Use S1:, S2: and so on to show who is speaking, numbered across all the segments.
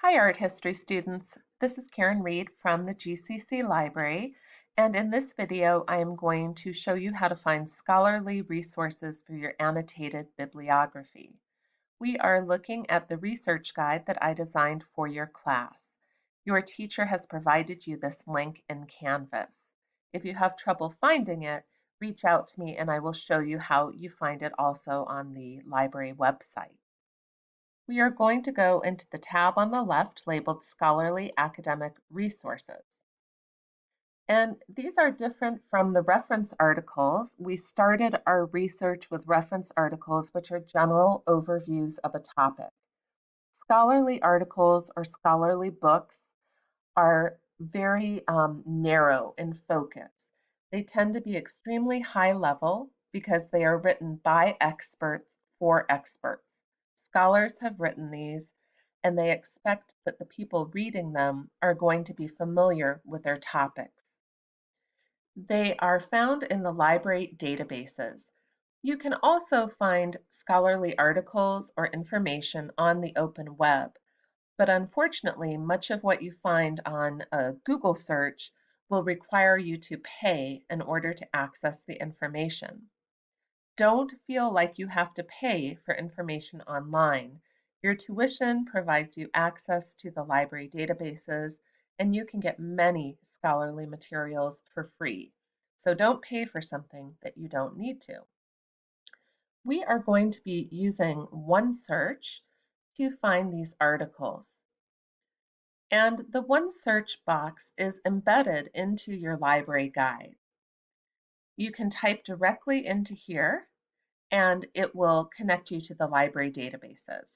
S1: Hi, art history students. This is Karen Reed from the GCC Library, and in this video, I am going to show you how to find scholarly resources for your annotated bibliography. We are looking at the research guide that I designed for your class. Your teacher has provided you this link in Canvas. If you have trouble finding it, reach out to me and I will show you how you find it also on the library website. We are going to go into the tab on the left labeled Scholarly Academic Resources. And these are different from the reference articles. We started our research with reference articles, which are general overviews of a topic. Scholarly articles or scholarly books are very narrow in focus. They tend to be extremely high level because they are written by experts for experts. Scholars have written these, and they expect that the people reading them are going to be familiar with their topics. They are found in the library databases. You can also find scholarly articles or information on the open web, but unfortunately, much of what you find on a Google search will require you to pay in order to access the information. Don't feel like you have to pay for information online. Your tuition provides you access to the library databases, and you can get many scholarly materials for free. So don't pay for something that you don't need to. We are going to be using OneSearch to find these articles. And the OneSearch box is embedded into your library guide. You can type directly into here and it will connect you to the library databases.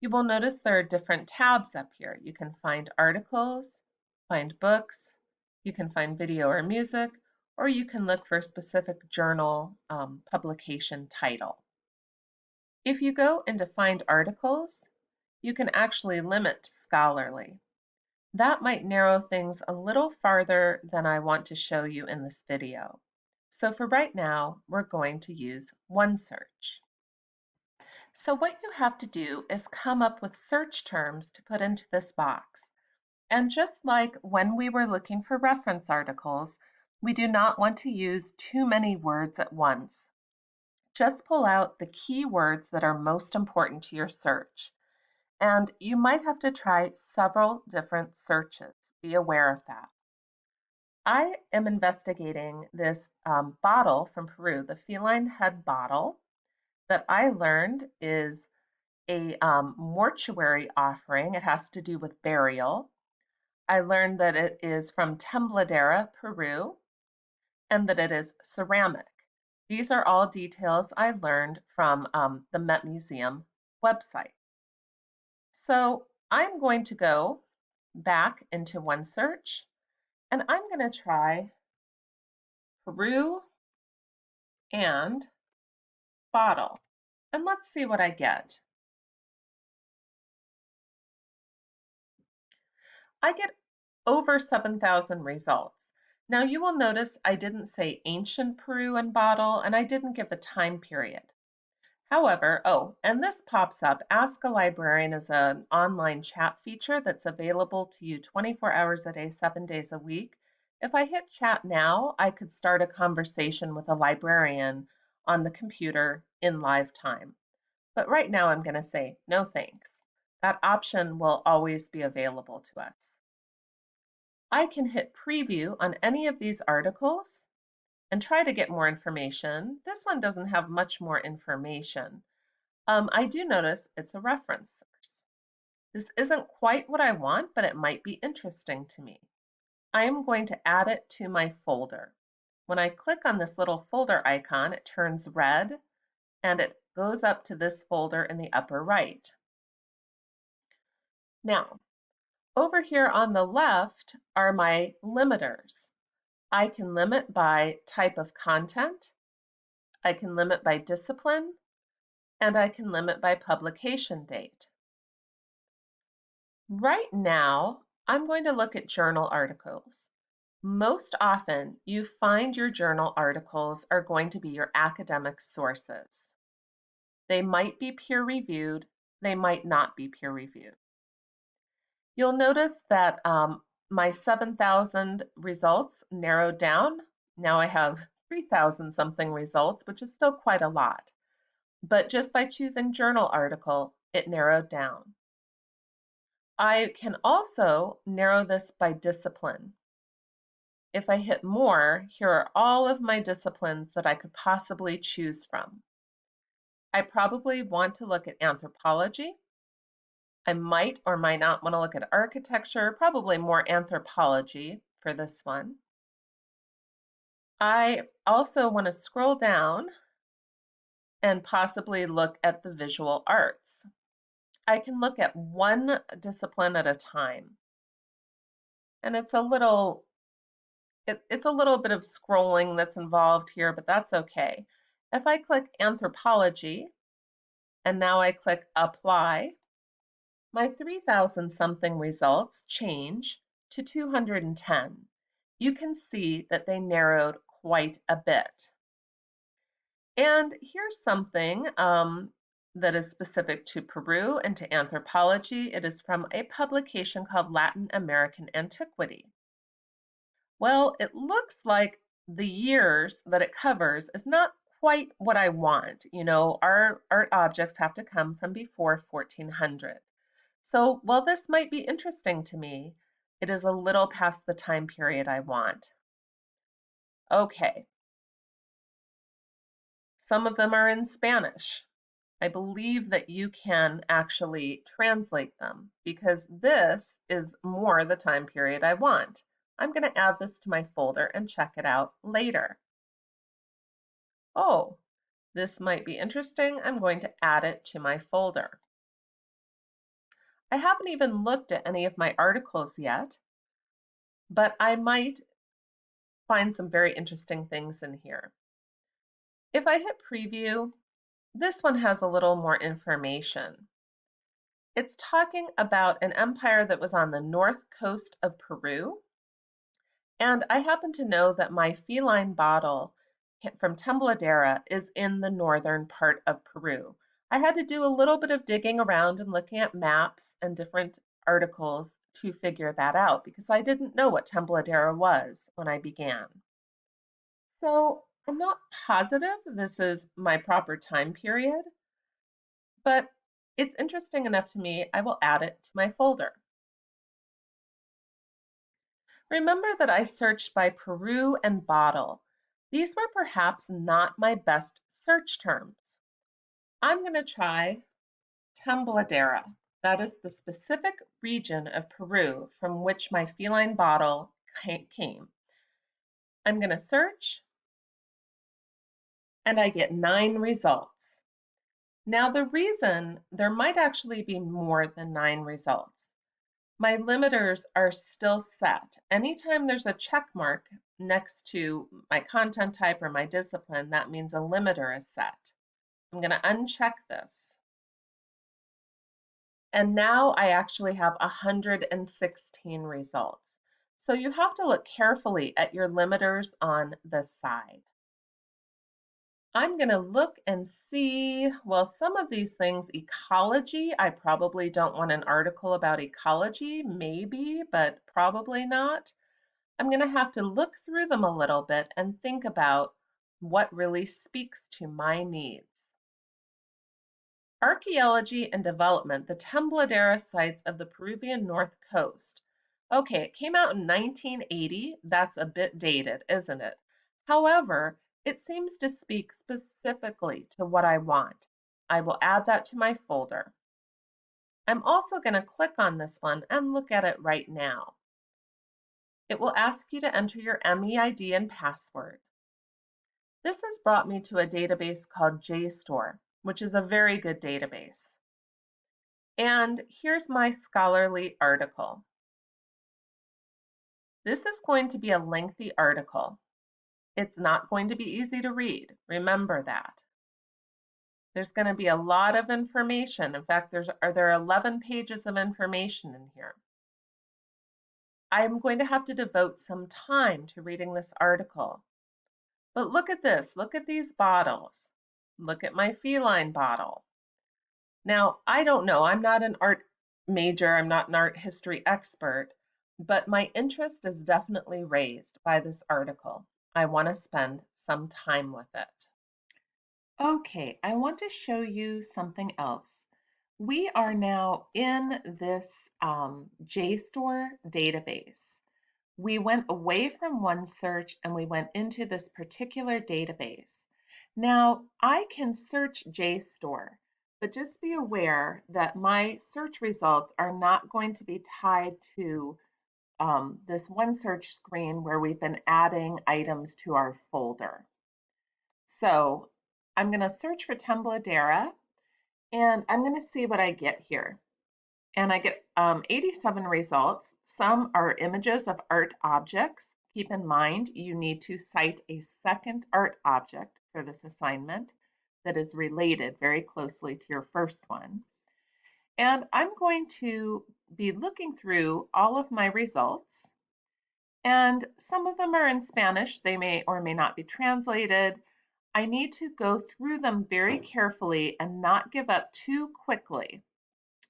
S1: You will notice there are different tabs up here. You can find articles, find books, you can find video or music, or you can look for a specific journal publication title. If you go into Find Articles, you can actually limit to scholarly. That might narrow things a little farther than I want to show you in this video. So for right now, we're going to use OneSearch. So what you have to do is come up with search terms to put into this box. And just like when we were looking for reference articles, we do not want to use too many words at once. Just pull out the key words that are most important to your search. And you might have to try several different searches. Be aware of that. I am investigating this bottle from Peru, the feline head bottle, that I learned is a mortuary offering. It has to do with burial. I learned that it is from Tembladera, Peru, and that it is ceramic. These are all details I learned from the Met Museum website. So I'm going to go back into OneSearch, and I'm going to try Peru and bottle. And let's see what I get. I get over 7,000 results. Now you will notice I didn't say ancient Peruvian bottle and I didn't give a time period. However, and this pops up, Ask a Librarian is an online chat feature that's available to you 24 hours a day, 7 days a week. If I hit chat now, I could start a conversation with a librarian on the computer in live time. But right now I'm going to say no thanks. That option will always be available to us. I can hit preview on any of these articles and try to get more information. This one doesn't have much more information. I do notice it's a reference source. This isn't quite what I want, but it might be interesting to me. I am going to add it to my folder. When I click on this little folder icon, it turns red and it goes up to this folder in the upper right. Now, over here on the left are my limiters. I can limit by type of content, I can limit by discipline, and I can limit by publication date. Right now, I'm going to look at journal articles. Most often, you find your journal articles are going to be your academic sources. They might be peer-reviewed, they might not be peer-reviewed. You'll notice that my 7,000 results narrowed down. Now I have 3,000 something results, which is still quite a lot. But just by choosing journal article, it narrowed down. I can also narrow this by discipline. If I hit more, here are all of my disciplines that I could possibly choose from. I probably want to look at anthropology. I might or might not want to look at architecture, probably more anthropology for this one. I also want to scroll down and possibly look at the visual arts. I can look at one discipline at a time. And it's a little bit of scrolling that's involved here, but that's okay. If I click anthropology, and now I click apply, my 3,000 something results change to 210. You can see that they narrowed quite a bit. And here's something that is specific to Peru and to anthropology. It is from a publication called Latin American Antiquity. Well, it looks like the years that it covers is not quite what I want. You know, our art objects have to come from before 1400. So while this might be interesting to me, it is a little past the time period I want. Okay, some of them are in Spanish. I believe that you can actually translate them because this is more the time period I want. I'm going to add this to my folder and check it out later. Oh, this might be interesting. I'm going to add it to my folder. I haven't even looked at any of my articles yet, but I might find some very interesting things in here. If I hit preview, this one has a little more information. It's talking about an empire that was on the north coast of Peru. And I happen to know that my feline bottle from Tembladera is in the northern part of Peru. I had to do a little bit of digging around and looking at maps and different articles to figure that out because I didn't know what Tembladera was when I began. So I'm not positive this is my proper time period, but it's interesting enough to me, I will add it to my folder. Remember that I searched by Peru and bottle. These were perhaps not my best search terms. I'm going to try Tembladera. That is the specific region of Peru from which my feline bottle came. I'm going to search, and I get 9 results. Now the reason there might actually be more than 9 results. My limiters are still set. Anytime there's a check mark next to my content type or my discipline, that means a limiter is set. I'm going to uncheck this. And now I actually have 116 results. So you have to look carefully at your limiters on the side. I'm going to look and see, well, some of these things, ecology, I probably don't want an article about ecology, maybe, but probably not. I'm going to have to look through them a little bit and think about what really speaks to my needs. Archaeology and development, the Tembladera sites of the Peruvian north coast. Okay, it came out in 1980. That's a bit dated, isn't it? However, it seems to speak specifically to what I want. I will add that to my folder. I'm also going to click on this one and look at it right now. It will ask you to enter your MEID and password. This has brought me to a database called JSTOR, which is a very good database. And here's my scholarly article. This is going to be a lengthy article. It's not going to be easy to read. Remember that. There's going to be a lot of information. In fact, there are 11 pages of information in here. I'm going to have to devote some time to reading this article. But look at this. Look at these bottles. Look at my feline bottle. Now, I don't know. I'm not an art major, I'm not an art history expert, but my interest is definitely raised by this article. I want to spend some time with it. Okay, I want to show you something else. We are now in this JSTOR database. We went away from OneSearch and we went into this particular database. Now, I can search JSTOR, but just be aware that my search results are not going to be tied to this OneSearch screen where we've been adding items to our folder. So I'm going to search for Tembladera and I'm going to see what I get here. And I get 87 results. Some are images of art objects. Keep in mind, you need to cite a second art object for this assignment that is related very closely to your first one. And I'm going to be looking through all of my results. And some of them are in Spanish. They may or may not be translated. I need to go through them very carefully and not give up too quickly.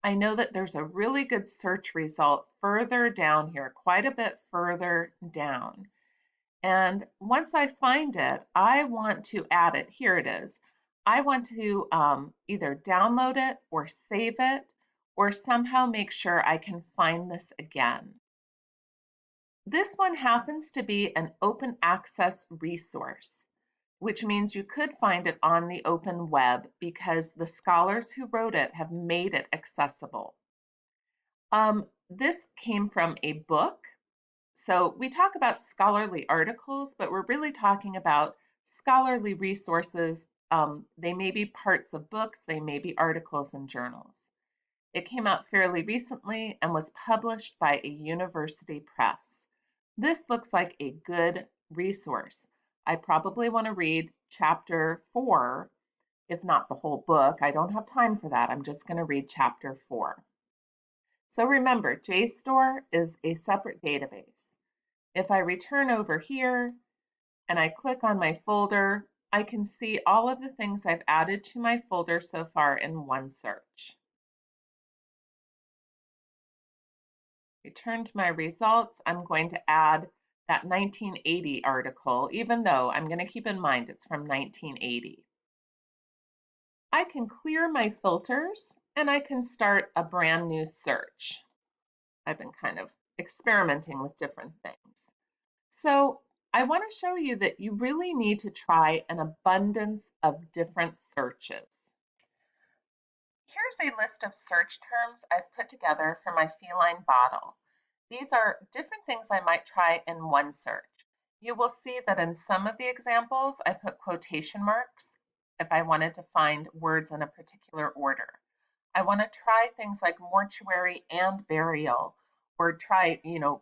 S1: I know that there's a really good search result further down here, quite a bit further down. And once I find it, I want to add it. Here it is. I want to either download it or save it or somehow make sure I can find this again. This one happens to be an open access resource, which means you could find it on the open web because the scholars who wrote it have made it accessible. This came from a book. So we talk about scholarly articles, but we're really talking about scholarly resources. They may be parts of books, they may be articles and journals. It came out fairly recently and was published by a university press. This looks like a good resource. I probably want to read chapter 4, if not the whole book. I don't have time for that. I'm just going to read chapter 4. So remember, JSTOR is a separate database. If I return over here and I click on my folder, I can see all of the things I've added to my folder so far in OneSearch. Return to my results, I'm going to add that 1980 article, even though I'm going to keep in mind it's from 1980. I can clear my filters and I can start a brand new search. I've been kind of experimenting with different things. So I want to show you that you really need to try an abundance of different searches. Here's a list of search terms I've put together for my feline bottle. These are different things I might try in one search. You will see that in some of the examples, I put quotation marks if I wanted to find words in a particular order. I want to try things like mortuary and burial, or try,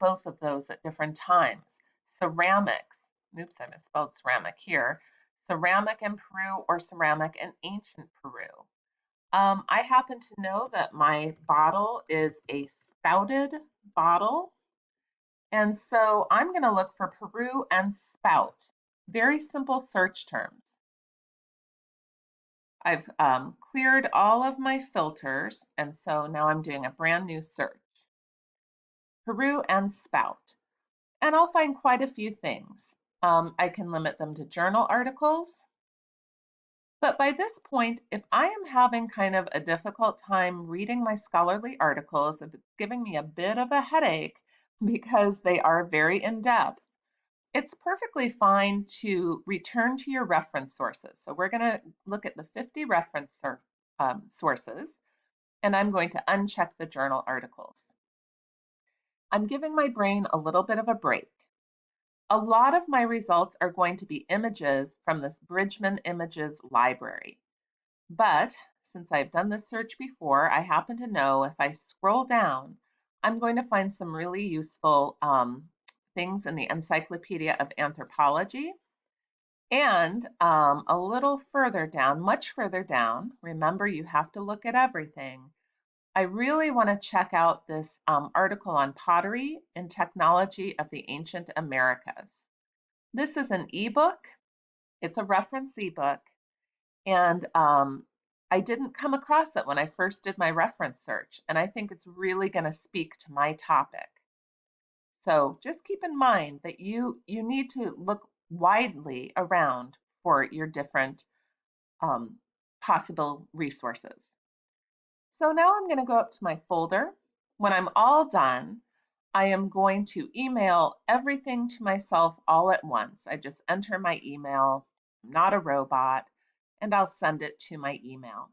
S1: both of those at different times. Ceramics, oops, I misspelled ceramic here. Ceramic in Peru or ceramic in ancient Peru. I happen to know that my bottle is a spouted bottle, and so I'm going to look for Peru and spout. Very simple search terms. I've cleared all of my filters, and so now I'm doing a brand new search. Peru and spout. And I'll find quite a few things. I can limit them to journal articles. But by this point, if I am having kind of a difficult time reading my scholarly articles, if it's giving me a bit of a headache because they are very in-depth, it's perfectly fine to return to your reference sources. So we're going to look at the 50 reference sources, and I'm going to uncheck the journal articles. I'm giving my brain a little bit of a break. A lot of my results are going to be images from this Bridgman Images library. But since I've done this search before, I happen to know if I scroll down, I'm going to find some really useful things in the Encyclopedia of Anthropology. And a little further down, much further down, remember you have to look at everything. I really want to check out this article on pottery and technology of the ancient Americas. This is an ebook. It's a reference ebook. And I didn't come across it when I first did my reference search, and I think it's really going to speak to my topic. So just keep in mind that you need to look widely around for your different um, possible resources. So now I'm going to go up to my folder. When I'm all done, I am going to email everything to myself all at once. I just enter my email, I'm not a robot, and I'll send it to my email.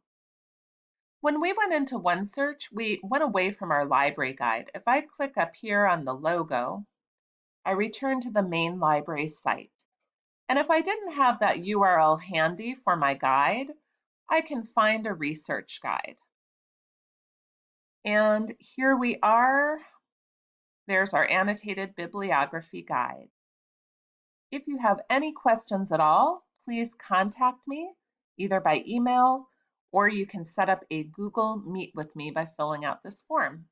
S1: When we went into OneSearch, we went away from our library guide. If I click up here on the logo, I return to the main library site. And if I didn't have that URL handy for my guide, I can find a research guide. And here we are. There's our annotated bibliography guide. If you have any questions at all, please contact me either by email or you can set up a Google Meet with me by filling out this form.